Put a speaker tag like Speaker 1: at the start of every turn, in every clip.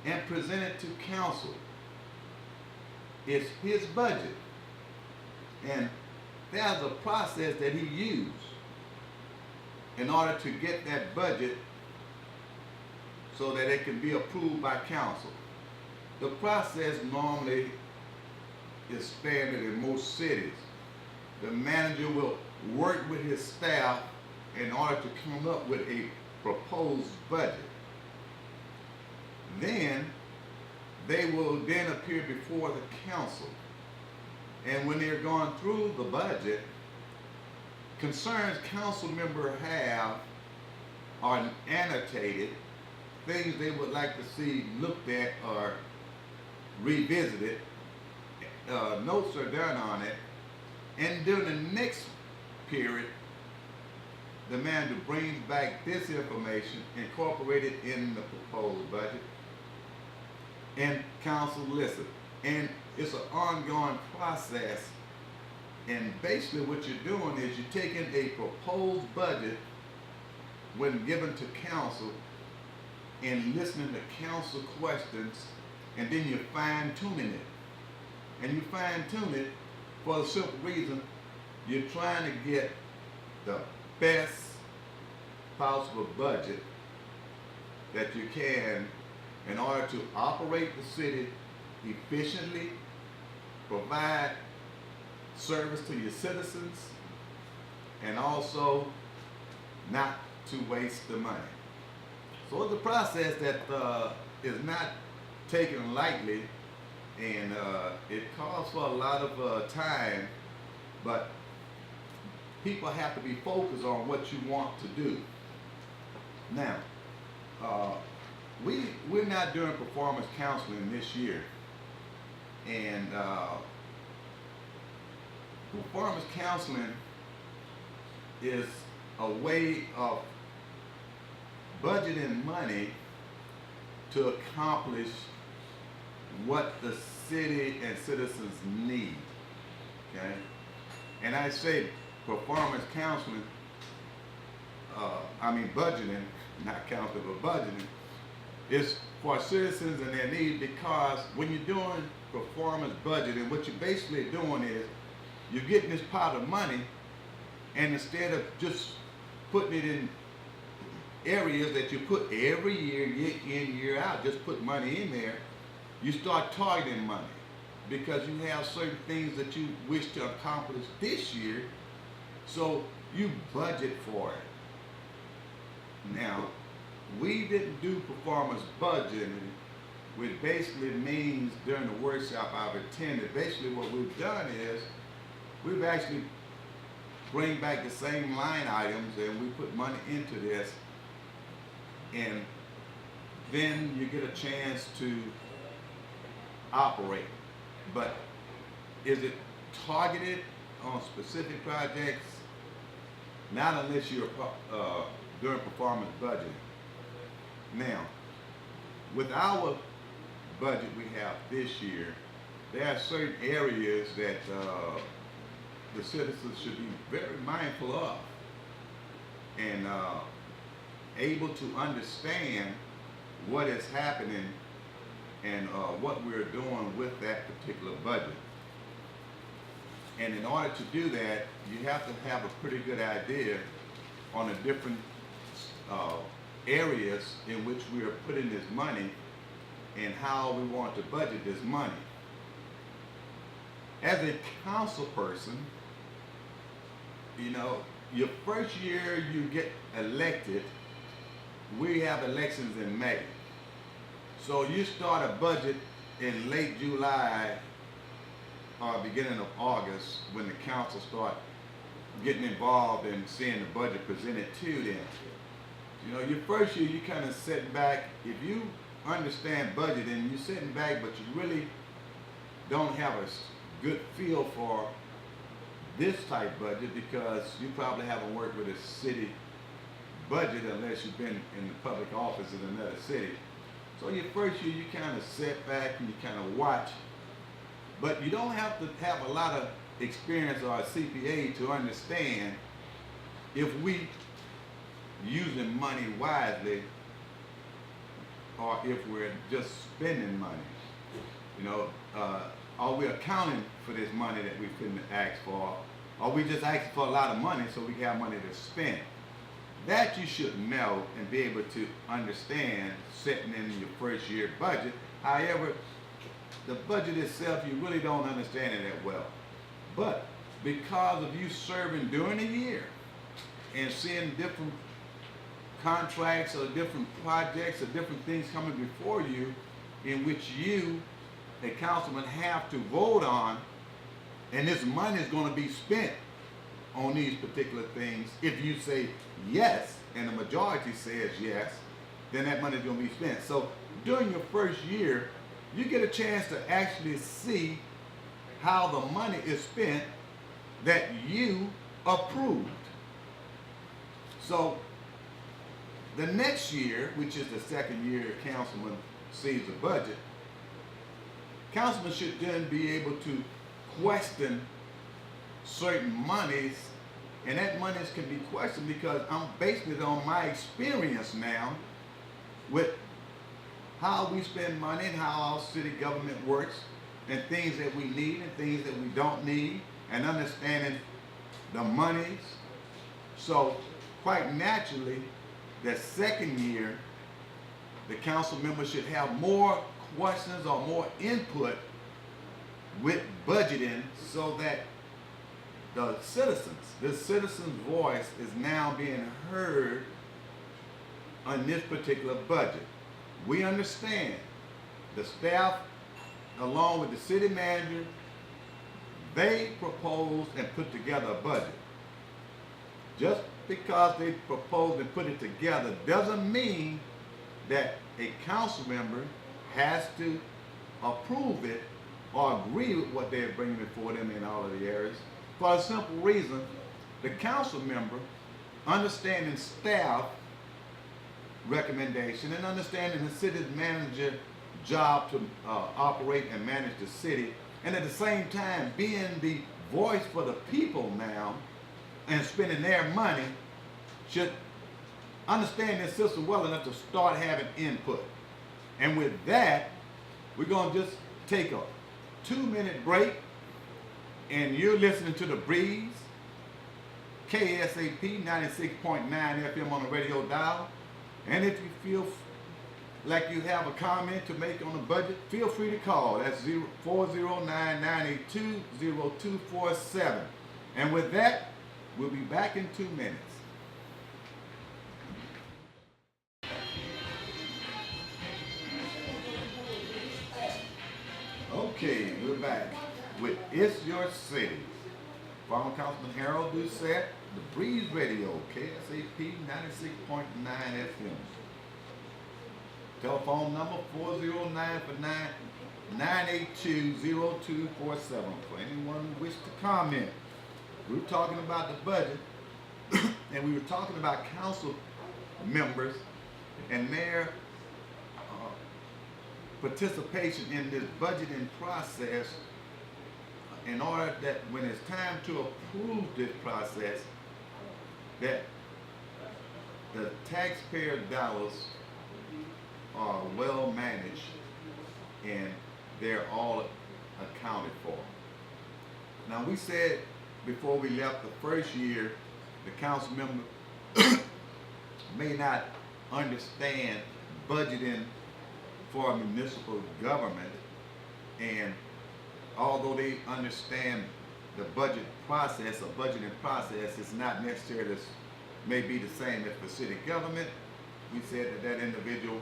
Speaker 1: and present it to council. It's his budget. And there's a process that he used in order to get that budget so that it can be approved by council. The process normally is standard in most cities. The manager will work with his staff in order to come up with a proposed budget. Then they will then appear before the council. And when they're going through the budget, concerns council members have are annotated, things they would like to see looked at or revisited. Notes are done on it. And during the next period, the manager brings back this information, incorporated in the proposed budget, and council listens. And it's an ongoing process. And basically what you're doing is you're taking a proposed budget when given to council and listening to council questions, and then you're fine-tuning it. And you fine-tune it for the simple reason you're trying to get the best possible budget that you can in order to operate the city efficiently, provide service to your citizens, and also not to waste the money. So it's a process that is not taken lightly, and it calls for a lot of time, but people have to be focused on what you want to do. Now, we're not doing performance counseling this year, and performance counseling is a way of budgeting money to accomplish what the city and citizens need. Okay? And I say performance counseling, budgeting, not counseling, but budgeting, is for citizens and their needs, because when you're doing performance budgeting, what you're basically doing is you're getting this pot of money, and instead of just putting it in areas that you put every year in, year out, just put money in there, you start targeting money because you have certain things that you wish to accomplish this year, so you budget for it. Now, we didn't do performance budgeting, which basically means during the workshop I've attended, basically what we've done is we've actually bring back the same line items and we put money into this, and then you get a chance to operate. But is it targeted on specific projects? Not unless you're doing performance budgeting. Now, with our budget we have this year, there are certain areas that the citizens should be very mindful of and able to understand what is happening and what we're doing with that particular budget. And in order to do that, you have to have a pretty good idea on the different areas in which we are putting this money and how we want to budget this money. As a council person, you know, your first year you get elected, we have elections in May. So you start a budget in late July or beginning of August when the council start getting involved and seeing the budget presented to them. You know, your first year you kind of sit back. If you understand budgeting, you're sitting back, but you really don't have a good feel for this type budget because you probably haven't worked with a city budget unless you've been in the public office in another city. So your first year you kind of sit back and you kind of watch, but you don't have to have a lot of experience or a CPA to understand if we using money wisely or if we're just spending money. You know, are we accounting for this money that we couldn't ask for? Or we just asking for a lot of money so we can have money to spend? That you should know and be able to understand setting in your first year budget. However, the budget itself, you really don't understand it that well. But because of you serving during the year and seeing different contracts or different projects or different things coming before you in which you, a councilman, have to vote on, and this money is going to be spent on these particular things. If you say yes and the majority says yes, then that money is going to be spent. So during your first year, you get a chance to actually see how the money is spent that you approved. So the next year, which is the second year councilman sees the budget, councilman should then be able to question certain monies, and that monies can be questioned because I'm basing it on my experience now with how we spend money and how our city government works and things that we need and things that we don't need, and understanding the monies. So quite naturally, the second year, the council members should have more questions or more input with budgeting so that the citizens' voice is now being heard on this particular budget. We understand the staff, along with the city manager, they proposed and put together a budget. Just because they proposed and put it together doesn't mean that a council member has to approve it or agree with what they're bringing before them in all of the areas. For a simple reason, the council member, understanding staff recommendation and understanding the city manager job to operate and manage the city, and at the same time being the voice for the people now and spending their money, should understand this system well enough to start having input. And with that, we're going to just take a 2-minute break, and you're listening to The Breeze, KSAP 96.9 FM on the radio dial. And if you feel like you have a comment to make on the budget, feel free to call. That's 409-982-0247. And with that, we'll be back in 2 minutes. Okay, we're back with It's Your City. Former Councilman Harold Doucette, The Breeze Radio, KSAP 96.9 FM. Telephone number 409-982-0247 for anyone who wishes to comment. We were talking about the budget, and we were talking about council members and their participation in this budgeting process, in order that when it's time to approve this process, that the taxpayer dollars are well managed and they're all accounted for. Now, we said before we left the first year, the council member may not understand budgeting for a municipal government, and although they understand the budget process or budgeting process, is not necessarily may be the same as for city government. We said that that individual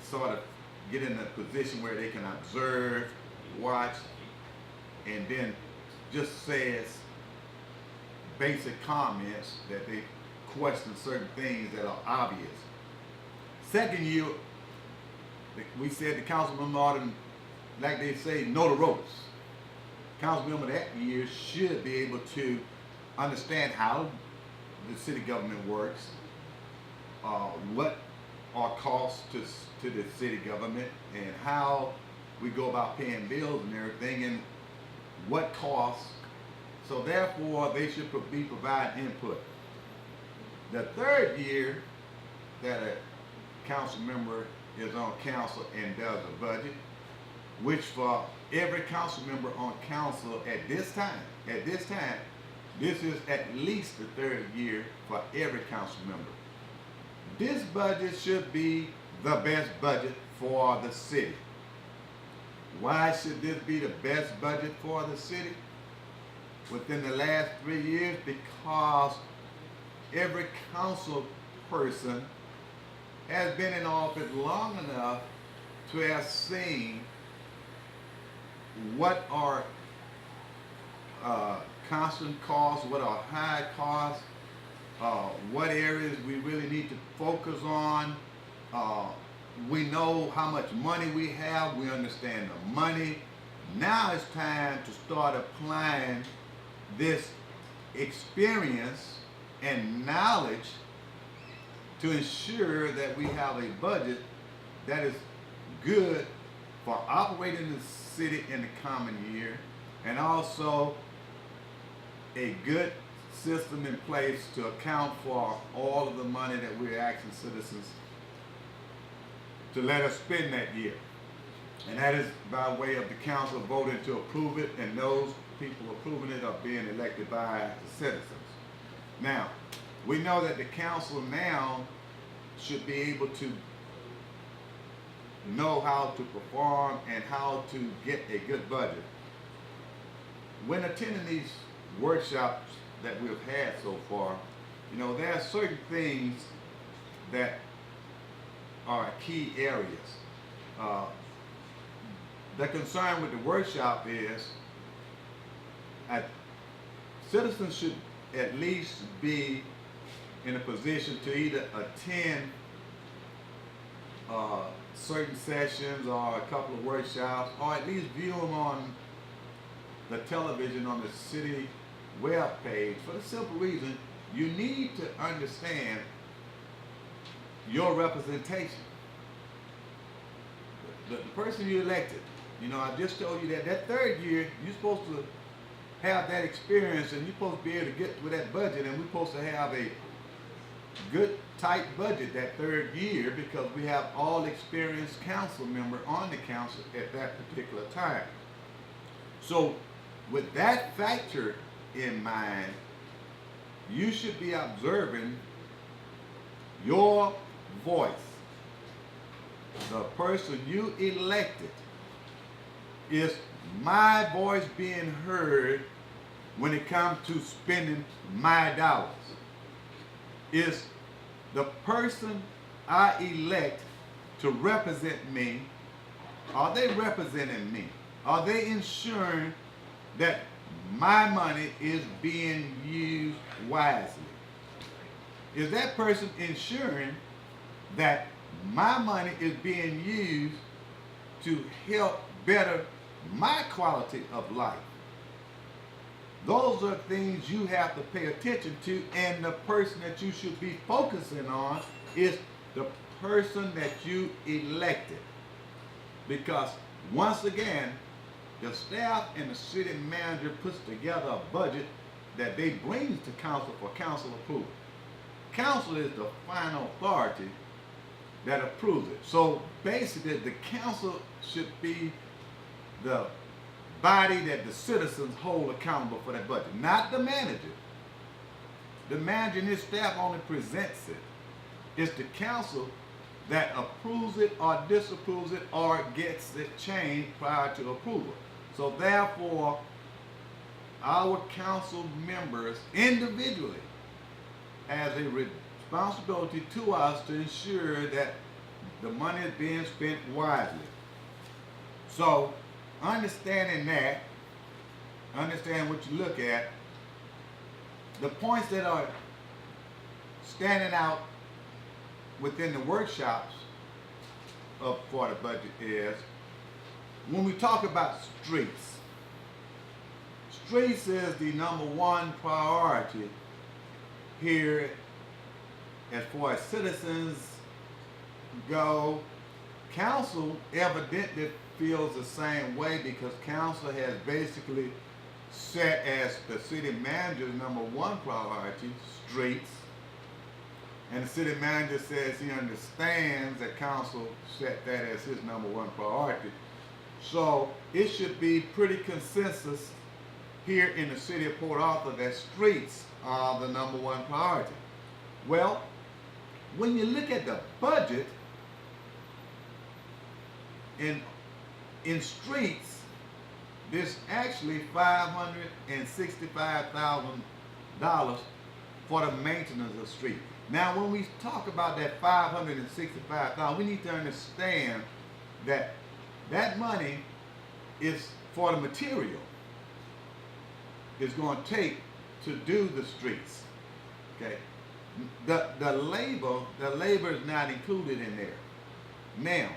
Speaker 1: sort of get in a position where they can observe, watch, and then just says basic comments that they question certain things that are obvious. Second year, we said the councilman ought to, like they say, know the ropes. Council member that year should be able to understand how the city government works, what are costs to the city government, and how we go about paying bills and everything, and what costs. So therefore, they should be providing input. The third year that a council member is on council and does a budget, which for every council member on council at this time, this is at least the third year for every council member. This budget should be the best budget for the city. Why should this be the best budget for the city within the last 3 years? Because every council person has been in office long enough to have seen what are constant costs, what are high costs, what areas we really need to focus on. We know how much money we have. We understand the money. Now it's time to start applying this experience and knowledge to ensure that we have a budget that is good for operating the city in the coming year, and also a good system in place to account for all of the money that we're asking citizens to let us spend that year. And that is by way of the council voting to approve it, and those people approving it are being elected by the citizens. Now, we know that the council now should be able to know how to perform and how to get a good budget. When attending these workshops that we've had so far, you know, there are certain things that are key areas. The concern with the workshop is citizens should at least be in a position to either attend certain sessions or a couple of workshops, or at least view them on the television on the city web page, for the simple reason you need to understand your representation. The person you elected, you know, I just told you that third year you're supposed to have that experience, and you're supposed to be able to get with that budget, and we're supposed to have a good tight budget that third year because we have all experienced council member on the council at that particular time. So with that factor in mind, you should be observing your voice. The person you elected, is my voice being heard when it comes to spending my dollars? Is the person I elect to represent me, are they representing me? Are they ensuring that my money is being used wisely? Is that person ensuring that my money is being used to help better my quality of life? Those are things you have to pay attention to, and the person that you should be focusing on is the person that you elected. Because once again, the staff and the city manager puts together a budget that they brings to council for council approval. Council is the final authority that approves it. So basically, the council should be the body that the citizens hold accountable for that budget, not the manager. The manager and his staff only presents it. It's the council that approves it or disapproves it or gets it changed prior to approval. So therefore, our council members individually has a responsibility to us to ensure that the money is being spent wisely. So understanding that, understand what you look at, the points that are standing out within the workshops for the budget is, when we talk about streets, streets is the #1 priority here as far as citizens go. Council evidently feels the same way, because council has basically set as the city manager's #1 priority streets. And the city manager says he understands that council set that as his number one priority. So it should be pretty consensus here in the city of Port Arthur that streets are the number one priority. Well, when you look at the budget in streets, there's actually $565,000 for the maintenance of streets. Now, when we talk about that $565,000, we need to understand that that money is for the material it's going to take to do the streets. Okay, the labor is not included in there. Now,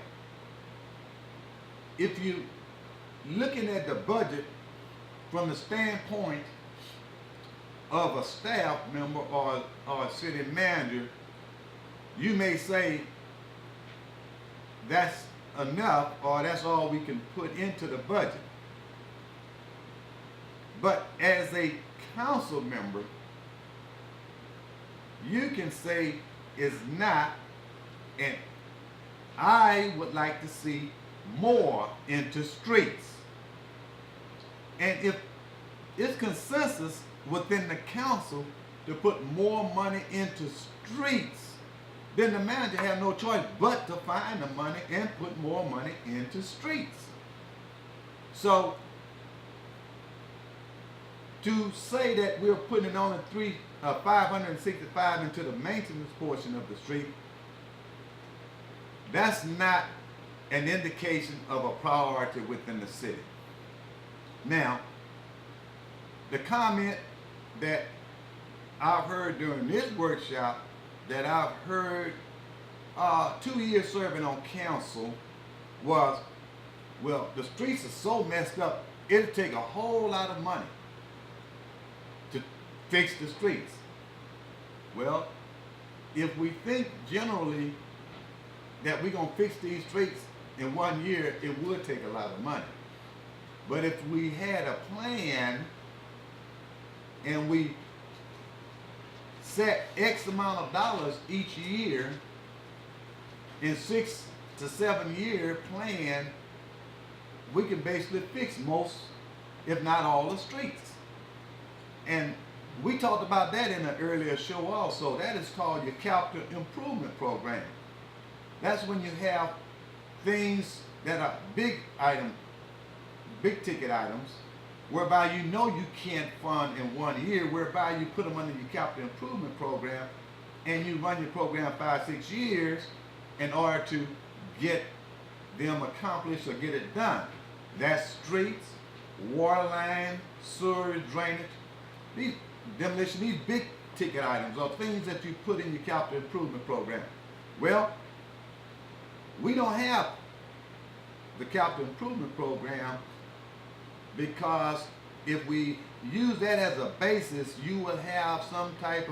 Speaker 1: if you looking at the budget from the standpoint of a staff member or a city manager, you may say that's enough or that's all we can put into the budget. But as a council member, you can say it's not, and I would like to see more into streets. And if it's consensus within the council to put more money into streets, then the manager has no choice but to find the money and put more money into streets. So to say that we're putting only 565 into the maintenance portion of the street, that's not an indication of a priority within the city. Now, the comment that I've heard during this workshop, that I've heard 2 years serving on council, was, well, the streets are so messed up, it'll take a whole lot of money to fix the streets. Well, if we think generally that we're going to fix these streets in 1 year, it would take a lot of money. But if we had a plan and we set X amount of dollars each year in 6 to 7 year plan, we can basically fix most, if not all, the streets. And we talked about that in an earlier show also. That is called your capital improvement program. That's when you have things that are big ticket items, whereby you know you can't fund in 1 year, whereby you put them under your capital improvement program and you run your program 5-6 years in order to get them accomplished or get it done. That's streets, water line, sewer, drainage, these demolition, these big ticket items are things that you put in your capital improvement program. Well, we don't have the capital improvement program, because if we use that as a basis, you will have some type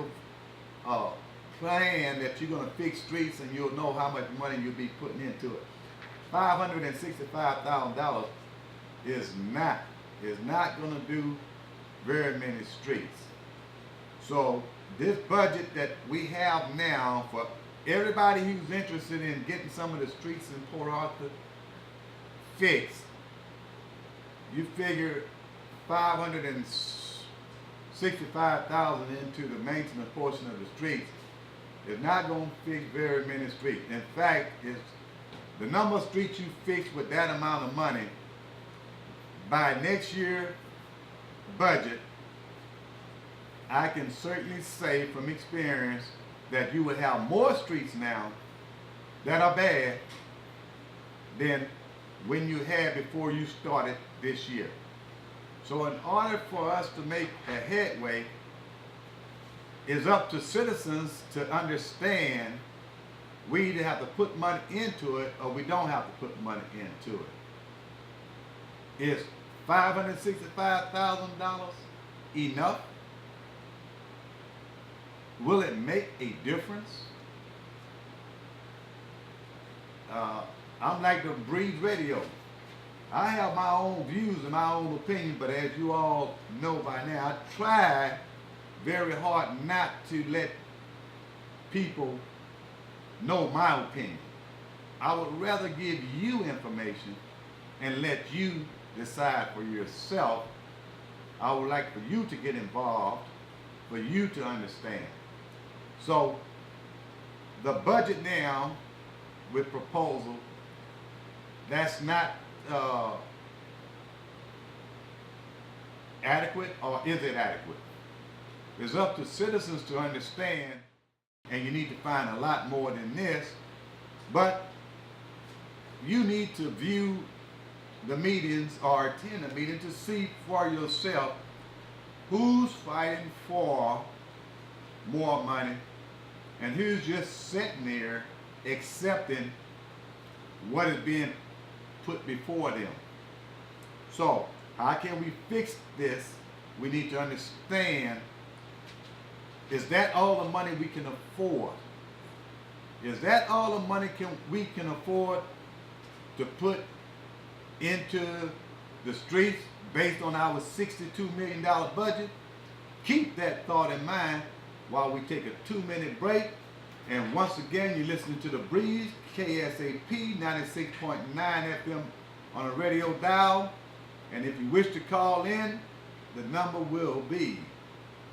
Speaker 1: of plan that you're going to fix streets, and you'll know how much money you'll be putting into it. $565,000 is not going to do very many streets. So this budget that we have now, for everybody who's interested in getting some of the streets in Port Arthur fixed, you figure $565,000 into the maintenance portion of the streets is not going to fix very many streets. In fact, it's the number of streets you fix with that amount of money, by next year budget, I can certainly say from experience that you would have more streets now that are bad than when you had before you started this year. So in order for us to make a headway, it's up to citizens to understand we either have to put money into it or we don't have to put money into it. Is $565,000 enough? Will it make a difference? I'm like the Breeze Radio. I have my own views and my own opinion, but as you all know by now, I try very hard not to let people know my opinion. I would rather give you information and let you decide for yourself. I would like for you to get involved, for you to understand. So the budget now with proposal, that's not adequate, or is it adequate? It's up to citizens to understand, and you need to find a lot more than this, but you need to view the meetings or attend a meeting to see for yourself who's fighting for more money and who's just sitting there accepting what is being put before them. So how can we fix this? We need to understand, is that all the money we can afford? Is that all the money we can afford to put into the streets based on our $62 million budget? Keep that thought in mind while we take a 2-minute break. And once again, you're listening to The Breeze, KSAP 96.9 FM on a radio dial. And if you wish to call in, the number will be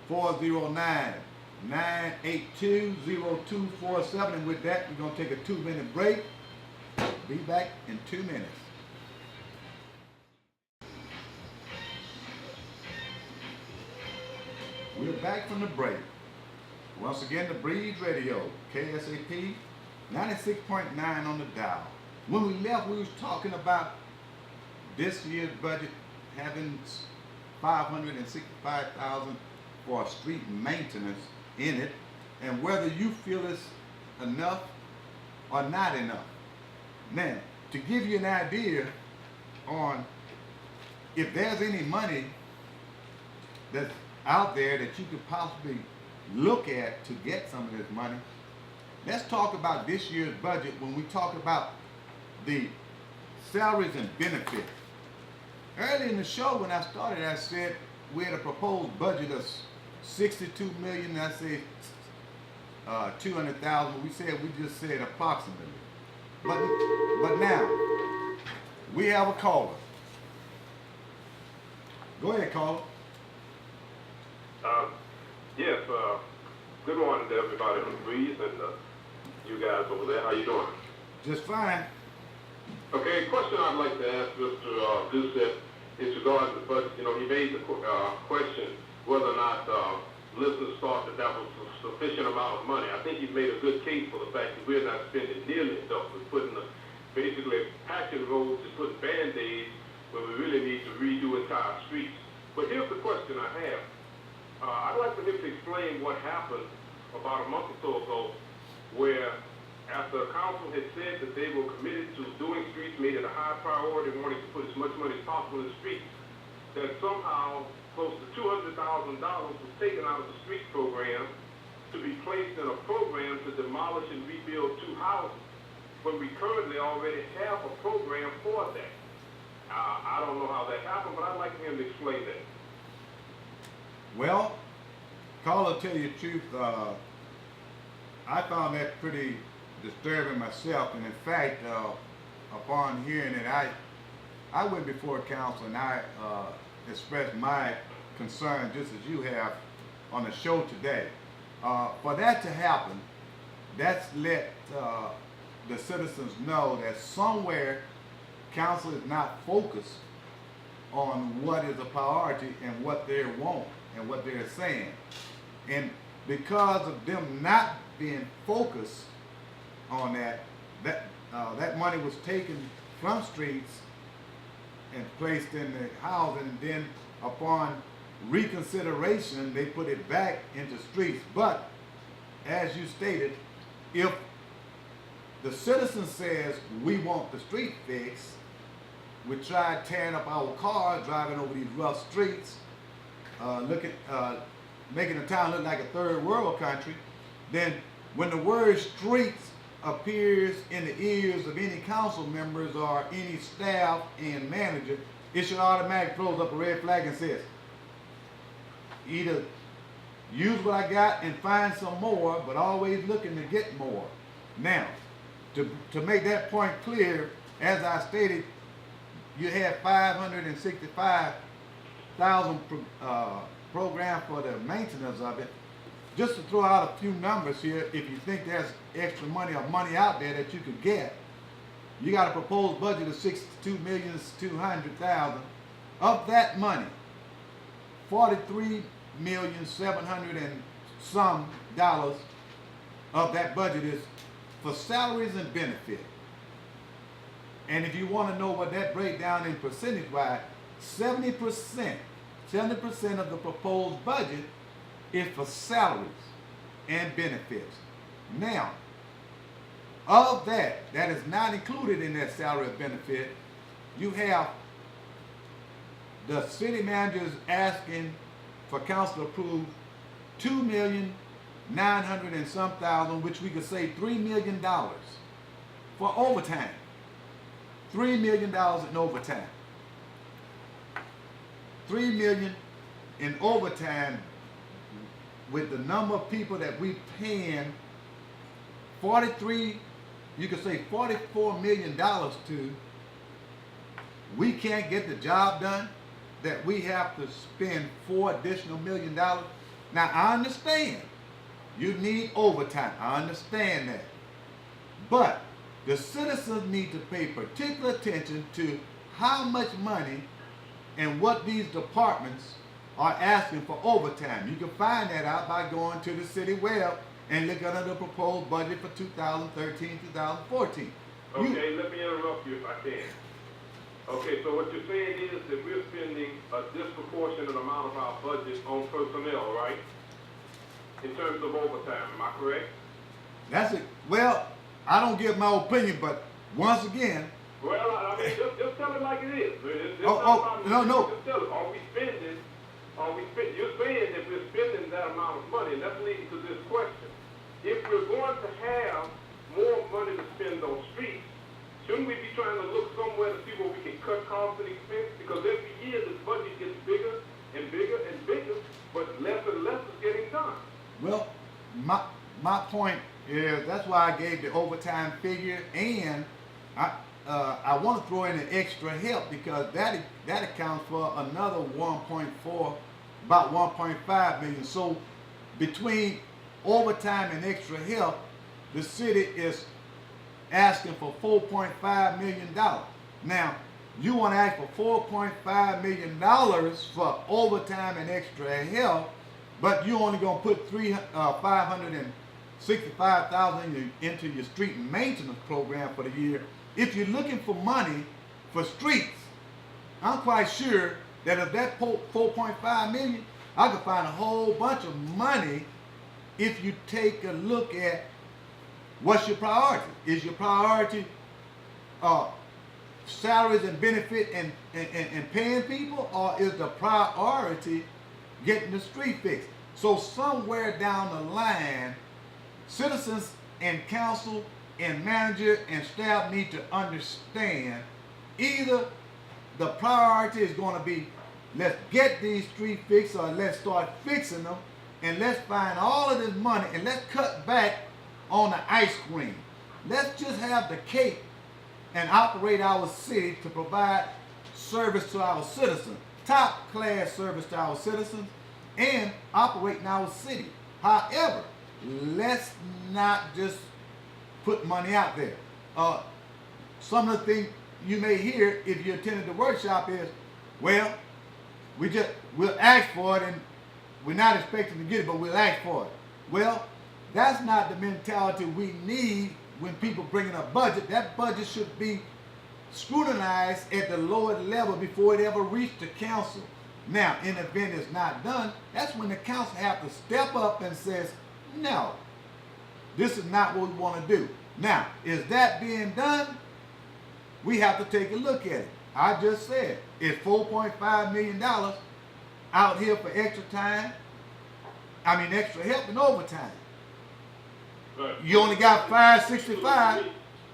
Speaker 1: 409-982-0247. And with that, we're going to take a 2-minute break. Be back in 2 minutes. We're back from the break. Once again, The Breeze Radio, KSAP 96.9 on the dial. When we left, we was talking about this year's budget having $565,000 for street maintenance in it, and whether you feel it's enough or not enough. Now, to give you an idea on if there's any money that's out there that you could possibly look at to get some of this money, let's talk about this year's budget when we talk about the salaries and benefits. Early in the show when I started, I said we had a proposed budget of $62 million. I said 200,000. We just said approximately. But now we have a caller. Go ahead, caller.
Speaker 2: Yes, good morning to everybody on the Breeze and you guys over there. How you doing?
Speaker 1: Just fine.
Speaker 2: Okay, question I'd like to ask Mr. Doucette is regarding the budget. You know, he made the question whether or not listeners thought that was a sufficient amount of money. I think he's made a good case for the fact that we're not spending nearly enough. We're putting basically patching roads and putting band-aids when we really need to redo entire streets. But here's the question I have. I'd like for him to explain what happened about a month or so ago where after the council had said that they were committed to doing streets, made it a high priority, wanting to put as much money as possible in the streets, that somehow close to $200,000 was taken out of the streets program to be placed in a program to demolish and rebuild 2 houses, when we currently already have a program for that. I don't know how that happened, but I'd like him to explain that.
Speaker 1: Well, caller, to tell you the truth, I found that pretty disturbing myself, and in fact, upon hearing it, I went before council and I expressed my concern just as you have on the show today. For that to happen, that's let the citizens know that somewhere council is not focused on what is a priority and what they want and what they're saying. And because of them not being focused on that money was taken from streets and placed in the house, and then upon reconsideration they put it back into streets. But as you stated, if the citizen says we want the street fixed, we try tearing up our cars, driving over these rough streets, making the town look like a third world country, then when the word streets appears in the ears of any council members or any staff and manager, it should automatically throw up a red flag and says either use what I got and find some more, but always looking to get more. Now, to make that point clear, as I stated, you had 565,000 programmed for the maintenance of it. Just to throw out a few numbers here, if you think there's extra money or money out there that you could get, you got a proposed budget of $62,200,000. Of that money, 43,700,000 and some dollars of that budget is for salaries and benefit. And if you want to know what that breakdown in percentage wise, 70% of the proposed budget is for salaries and benefits. Now, of that is not included in that salary and benefit, you have the city managers asking for council to approve $2,900,000 and some thousand, which we could say $3 million for overtime. $3 million in overtime. $3 million in overtime with the number of people that we paying 43, you could say $44 million to. We can't get the job done, that we have to spend $4 additional million. Now I understand you need overtime. I understand that. But the citizens need to pay particular attention to how much money and what these departments are asking for overtime. You can find that out by going to the city web and look under the proposed budget for 2013, 2014.
Speaker 2: Okay, let me interrupt you if I can. Okay, so what you're saying is that we're spending a disproportionate amount of our budget on personnel, right? In terms of overtime, am I correct?
Speaker 1: That's it. Well, I don't give my opinion, but once again.
Speaker 2: Well, I mean, just tell it like it is.
Speaker 1: No.
Speaker 2: Just tell it. You're saying that we're spending that amount of money, and that's leading to this question. If we're going to have more money to spend on streets, shouldn't we be trying to look somewhere to see where we can cut costs and expense? Because every year this budget gets bigger and bigger and bigger, but less and less is getting done.
Speaker 1: Well, my point is that's why I gave the overtime figure, and I want to throw in the extra help because that accounts for another 1.4, about 1.5 million. So between overtime and extra help, the city is asking for $4.5 million. Now, you want to ask for $4.5 million for overtime and extra help, but you're only going to put $565,000 into your street maintenance program for the year. If you're looking for money for streets, I'm quite sure that of that $4.5 million, I could find a whole bunch of money if you take a look at what's your priority. Is your priority salaries and benefit and paying people, or is the priority getting the street fixed? So somewhere down the line, citizens and council and manager and staff need to understand either the priority is going to be let's get these streets fixed, or let's start fixing them, and let's find all of this money and let's cut back on the ice cream. Let's just have the cake and operate our city to provide service to our citizens, top class service to our citizens, and operate in our city. However, let's not just put money out there. Some of the things you may hear if you attended the workshop is, well, we'll ask for it and we're not expecting to get it, but we'll ask for it. Well, that's not the mentality we need when people bring in a budget. That budget should be scrutinized at the lower level before it ever reached the council. Now, in the event it's not done, that's when the council have to step up and says, no, this is not what we want to do. Now, is that being done? We have to take a look at it. I just said, it's $4.5 million out here for extra time. Extra help and overtime.
Speaker 2: Right.
Speaker 1: You only got $565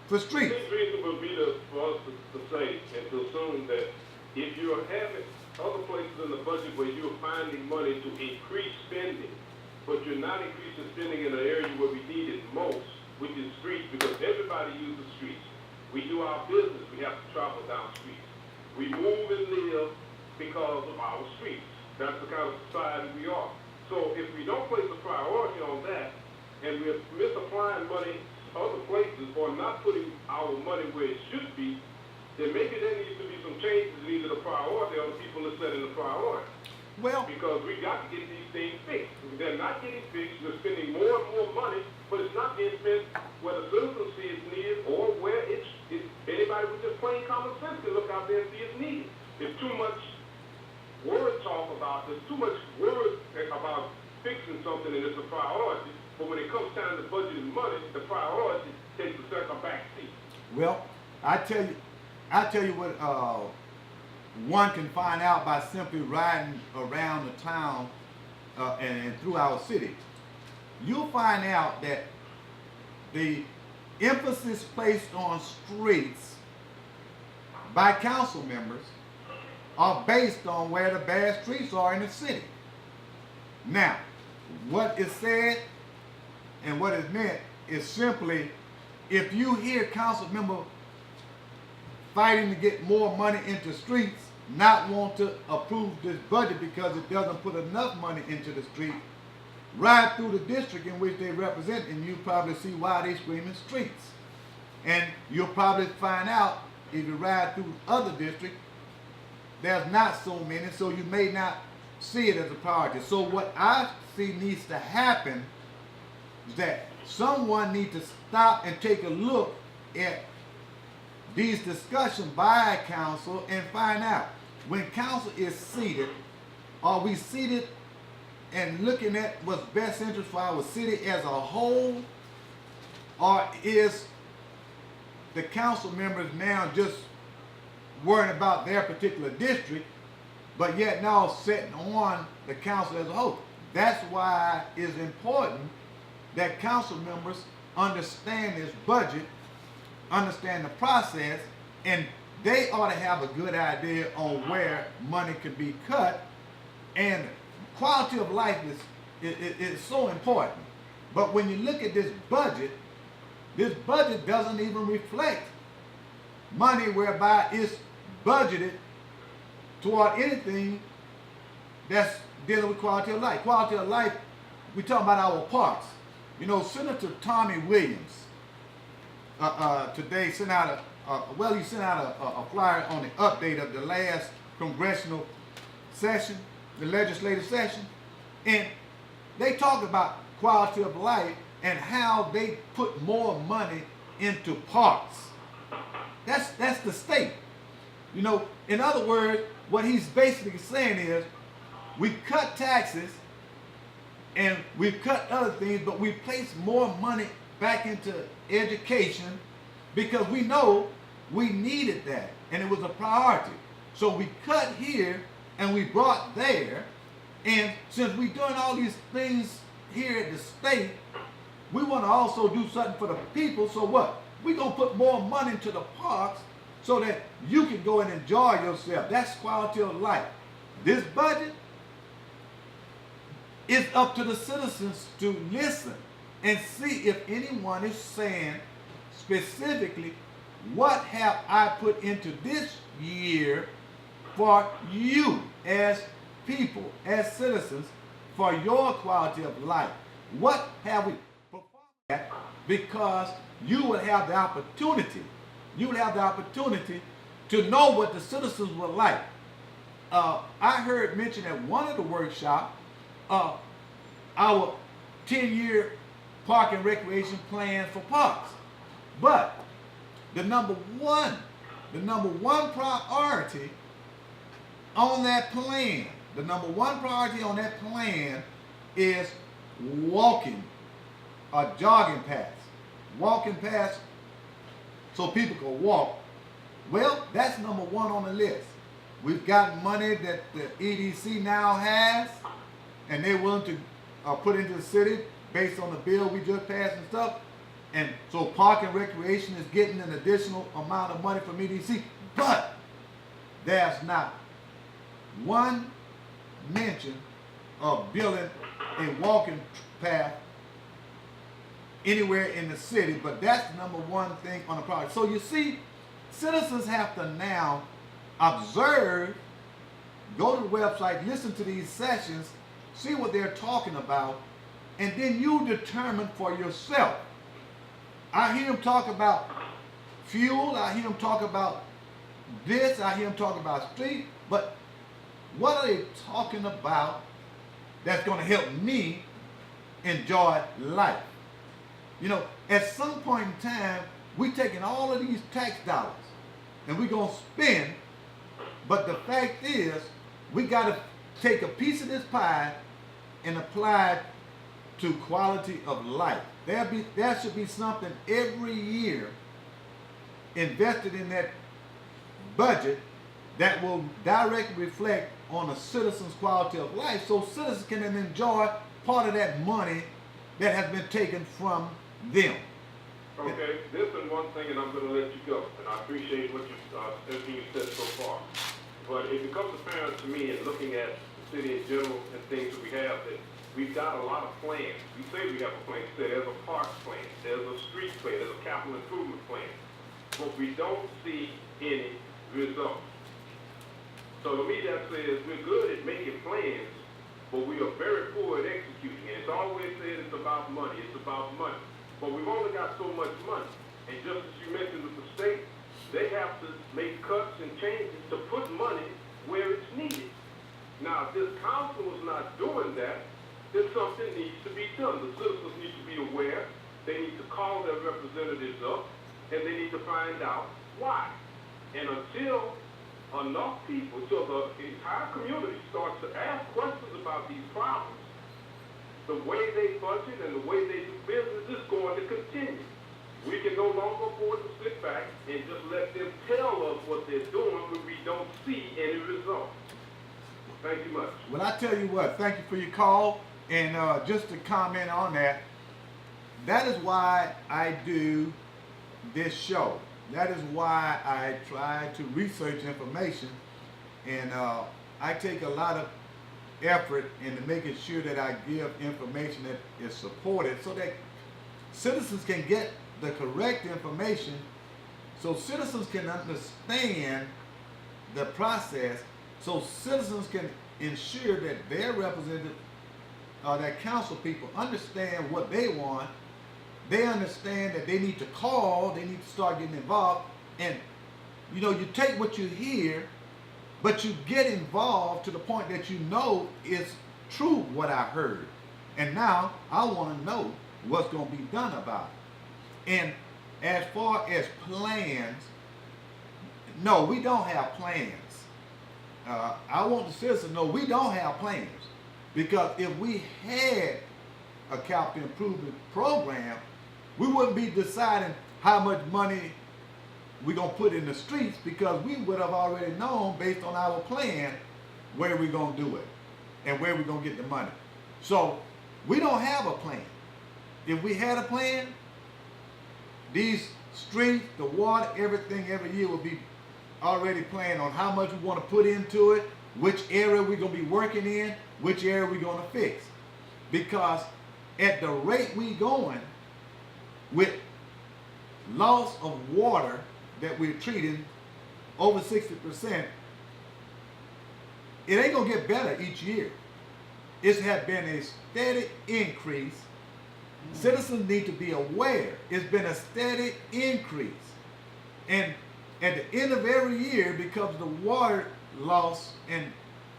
Speaker 1: for streets.
Speaker 2: It's reasonable for us to say and to assume that if you're having other places in the budget where you're finding money to increase spending, not increasing spending in the area where we need it most, which is streets, because everybody uses streets. We do our business, we have to travel down streets. We move and live because of our streets. That's the kind of society we are. So if we don't place a priority on that, and we're misapplying money other places or not putting our money where it should be, then maybe there needs to be some changes in either the priority or the people that set in the priority.
Speaker 1: Well,
Speaker 2: Because we got to get these things fixed. If they're not getting fixed, we're spending more and more money, but it's not being spent where the citizens see it's needed or where it's anybody with just plain common sense can look out there and see it's needed. There's too much word talk about, there's too much word about fixing something and it's a priority, but when it comes time to budgeting money, the priority takes a second back seat.
Speaker 1: well, I tell you what one can find out by simply riding around the town and through our city. You'll find out that the emphasis placed on streets by council members are based on where the bad streets are in the city. Now, what is said and what is meant is simply, if you hear council member fighting to get more money into streets, not want to approve this budget because it doesn't put enough money into the street, ride through the district in which they represent and you probably see why they screaming streets. And you'll probably find out if you ride through other districts, there's not so many, so you may not see it as a priority. So what I see needs to happen is that someone needs to stop and take a look at these discussions by council and find out, when council is seated, are we seated and looking at what's best interest for our city as a whole, or is the council members now just worrying about their particular district, but yet now sitting on the council as a whole? That's why it's important that council members understand this budget, understand the process, and they ought to have a good idea on where money can be cut. And quality of life is so important. But when you look at this budget doesn't even reflect money whereby it's budgeted toward anything that's dealing with quality of life. Quality of life, we talk about our parks. You know, Senator Tommy Williams today sent out he sent out a flyer on the update of the last congressional session, the legislative session, and they talk about quality of life and how they put more money into parks. That's the state. You know, in other words, what he's basically saying is, we cut taxes and we've cut other things, but we place more money back into education because we know we needed that and it was a priority. So we cut here and we brought there, and since we're doing all these things here at the state, we want to also do something for the people. So what? We're going to put more money into the parks so that you can go and enjoy yourself. That's quality of life. This budget, it's up to the citizens to listen and see if anyone is saying specifically, what have I put into this year for you as people, as citizens, for your quality of life? What have we performed at? Because you will have the opportunity, to know what the citizens were like. I heard mentioned at one of the workshops, our 10-year park and recreation plan for parks. But the number one priority on that plan, is walking or jogging paths so people can walk. Well, that's number one on the list. We've got money that the EDC now has, and they're willing to put into the city based on the bill we just passed and stuff. And so park and recreation is getting an additional amount of money from EDC. But there's not one mention of building a walking path anywhere in the city, but that's the number one thing on the project. So you see, citizens have to now observe, go to the website, listen to these sessions, see what they're talking about, and then you determine for yourself. I hear them talk about fuel, I hear them talk about this, I hear them talk about street, but what are they talking about that's going to help me enjoy life? You know, at some point in time, we're taking all of these tax dollars and we're going to spend, but the fact is, we got to take a piece of this pie and apply it to quality of life. There should be something every year invested in that budget that will directly reflect on a citizen's quality of life, so citizens can then enjoy part of that money that has been taken from them.
Speaker 2: Okay, this is one thing, and I'm going to let you go. And I appreciate what everything you said so far. But it becomes apparent to me in looking at the city in general and things that we have that we've got a lot of plans. We say we have a plan. We say there's a park plan, there's a street plan, there's a capital improvement plan. But we don't see any results. So to me that says we're good at making plans, but we are very poor at executing. And it's always said it's about money, it's about money. But we've only got so much money. And just as you mentioned with the state, they have to make cuts and changes to put money where it's needed. Now, if this council is not doing that, then something needs to be done. The citizens need to be aware. They need to call their representatives up, and they need to find out why. And until enough people, until the entire community starts to ask questions about these problems, the way they budget and the way they do business is going to continue. We can no longer afford to sit back and just let them tell us what they're doing when we don't see any results. Thank you much.
Speaker 1: Well, I tell you what, thank you for your call. And just to comment on that, that is why I do this show. That is why I try to research information. And I take a lot of effort into making sure that I give information that is supported so that citizens can get the correct information, so citizens can understand the process, so citizens can ensure that their representative or their council people understand what they want. They understand that they need to call, they need to start getting involved. And you know, you take what you hear, but you get involved to the point that you know it's true what I heard. And now I want to know what's going to be done about it. And as far as plans, no, we don't have plans. I want the citizens to know we don't have plans. Because if we had a capital improvement program, we wouldn't be deciding how much money we're going to put in the streets, because we would have already known based on our plan where we're going to do it and where we're going to get the money. So we don't have a plan. If we had a plan, these streets, the water, everything every year would be already planned on how much we want to put into it, which area we're going to be working in, which area we're going to fix. Because at the rate we going with loss of water that we're treating, over 60%, it ain't going to get better each year. It's had been a steady increase. Citizens need to be aware. It's been a steady increase. And at the end of every year, because of the water loss and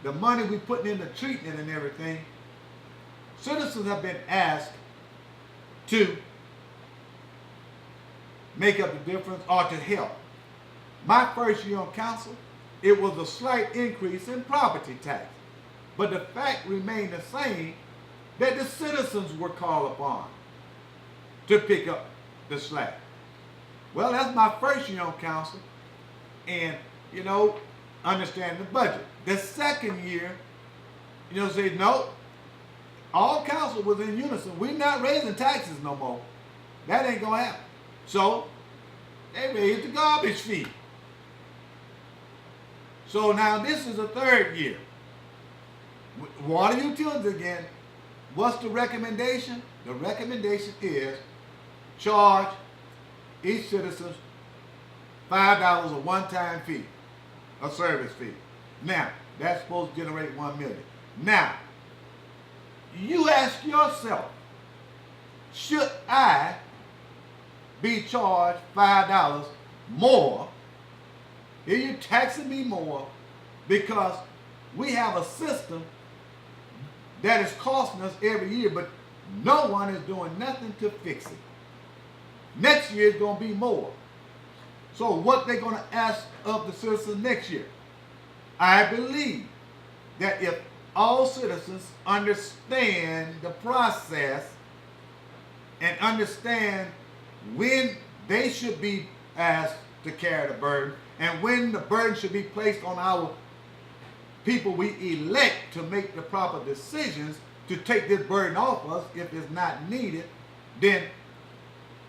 Speaker 1: the money we putting into treatment and everything, citizens have been asked to make up the difference or to help. My first year on council, it was a slight increase in property tax. But the fact remained the same, that the citizens were called upon to pick up the slack. Well, that's my first year on council, and, you know, understand the budget. The second year, you know, say, no, all council was in unison. We're not raising taxes no more. That ain't gonna happen. So, they raised the garbage fee. So now this is the third year. Water utilities again, what's the recommendation? The recommendation is charge each citizen $5 a one-time fee, a service fee. Now, that's supposed to generate 1 million. Now, you ask yourself, should I be charged $5 more? Are you taxing me more because we have a system that is costing us every year, but no one is doing nothing to fix it? Next year is going to be more. So what they're going to ask of the citizens next year? I believe that if all citizens understand the process and understand when they should be asked to carry the burden and when the burden should be placed on our people we elect to make the proper decisions to take this burden off us if it's not needed, then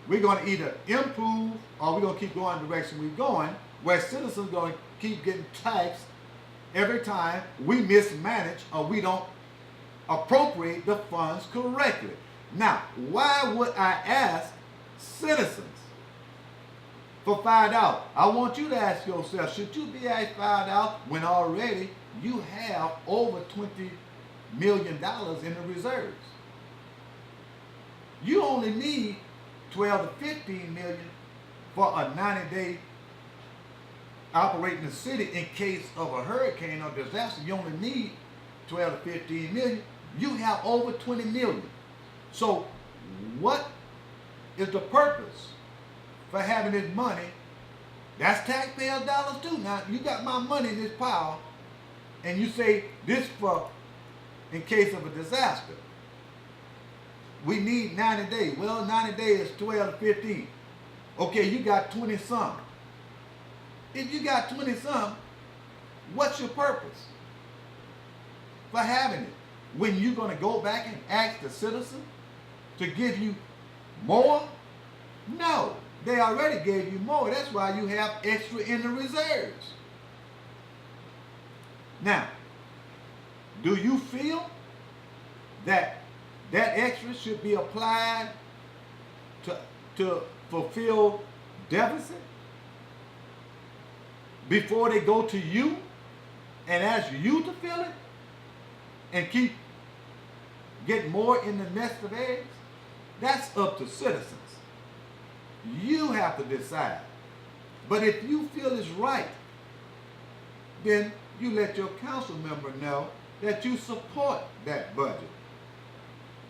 Speaker 1: we're going to either improve or we're going to keep going the direction we're going, where citizens are going to keep getting taxed every time we mismanage or we don't appropriate the funds correctly. Now, why would I ask citizens for $5? I want you to ask yourself, should you be asked $5 when already you have over $20 million in the reserves? You only need 12 to 15 million for a 90-day operating the city in case of a hurricane or disaster. You only need 12 to 15 million. You have over 20 million. So what is the purpose for having this money? That's taxpayer dollars too. Now, you got my money in this pile, and you say this for in case of a disaster. We need 90 days. Well, 90 days is 12 to 15. Okay, you got 20 some. If you got 20 some, what's your purpose for having it? When you're going to go back and ask the citizen to give you more? No, they already gave you more. That's why you have extra in the reserves. Now, do you feel that that extra should be applied to fulfill deficit before they go to you and ask you to fill it and keep getting more in the nest of eggs? That's up to citizens. You have to decide. But if you feel it's right, then you let your council member know that you support that budget.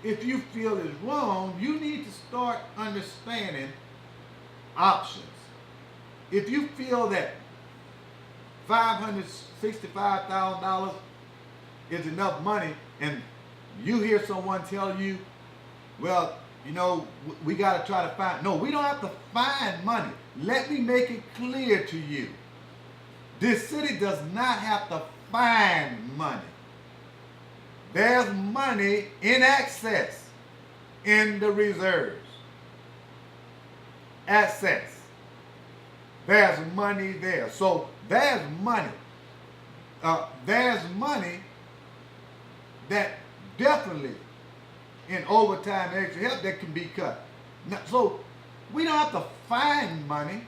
Speaker 1: If you feel it's wrong, you need to start understanding options. If you feel that $565,000 is enough money and you hear someone tell you, well, you know, we got to try to find, no, we don't have to find money. Let me make it clear to you. This city does not have to find money. There's money in excess in the reserves. Assets. There's money there. So there's money. There's money that definitely in overtime and extra help that can be cut. Now, so we don't have to find money.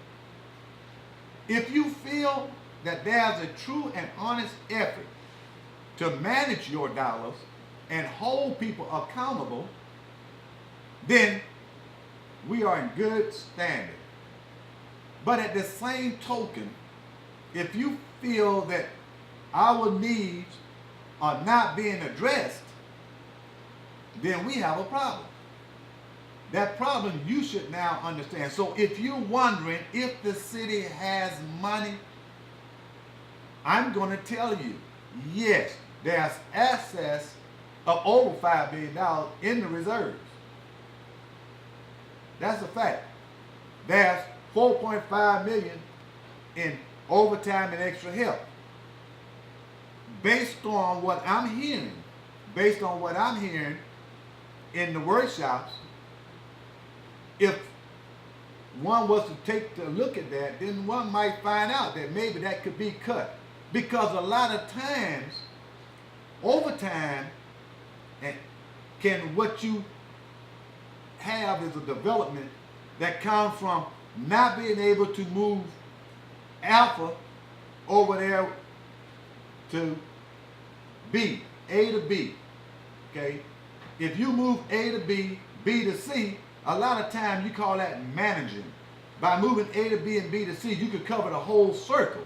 Speaker 1: If you feel that there's a true and honest effort to manage your dollars and hold people accountable, then we are in good standing. But at the same token, if you feel that our needs are not being addressed, then we have a problem. That problem you should now understand. So if you're wondering if the city has money, I'm going to tell you, yes, there's assets of over $5 billion in the reserves. That's a fact. There's $4.5 million in overtime and extra help. Based on what I'm hearing in the workshops, if one was to take a look at that, then one might find out that maybe that could be cut. Because a lot of times, overtime and can what you have is a development that comes from not being able to move Alpha over there to B, A to B, okay? If you move A to B, B to C, a lot of times you call that managing. By moving A to B and B to C, you could cover the whole circle.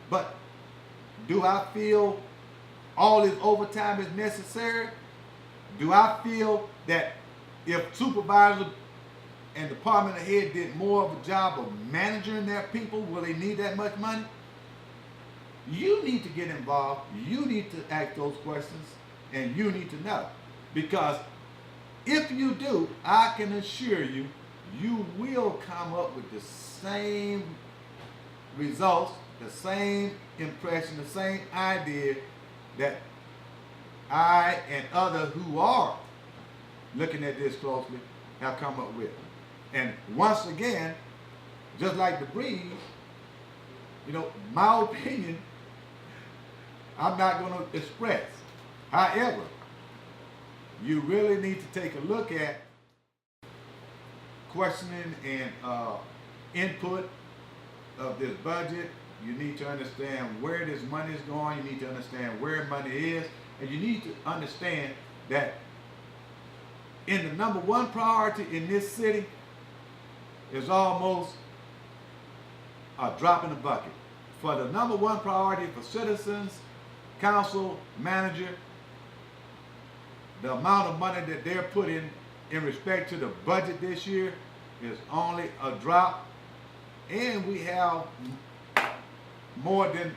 Speaker 1: But do I feel all this overtime is necessary? Do I feel that if supervisor and department head did more of a job of managing their people, will they need that much money? You need to get involved. You need to ask those questions, and you need to know. Because if you do, I can assure you, you will come up with the same results, the same impression, the same idea that I and others who are looking at this closely have come up with. And once again, just like the breeze, you know, my opinion, I'm not going to express. However, you really need to take a look at questioning and input of this budget. You need to understand where this money is going. You need to understand where money is. And you need to understand that in the number one priority in this city is almost a drop in the bucket. For the number one priority for citizens, council, manager, the amount of money that they're putting in respect to the budget this year is only a drop. And we have more than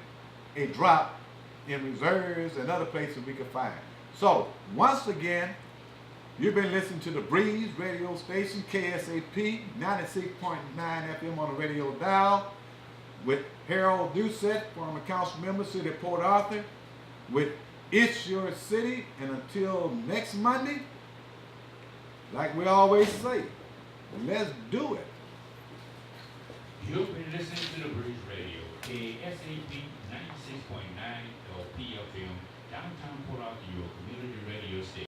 Speaker 1: a drop in reserves and other places we can find. So, once again, you've been listening to the Breeze radio station, KSAP 96.9 FM on the radio dial, with Harold Doucette, former council member, City of Port Arthur, with It's Your City. And until next Monday, like we always say, let's do it.
Speaker 3: You've been listening to the Breeze Radio, KSAP 96.9 LPFM, downtown Port Arthur, your community radio station.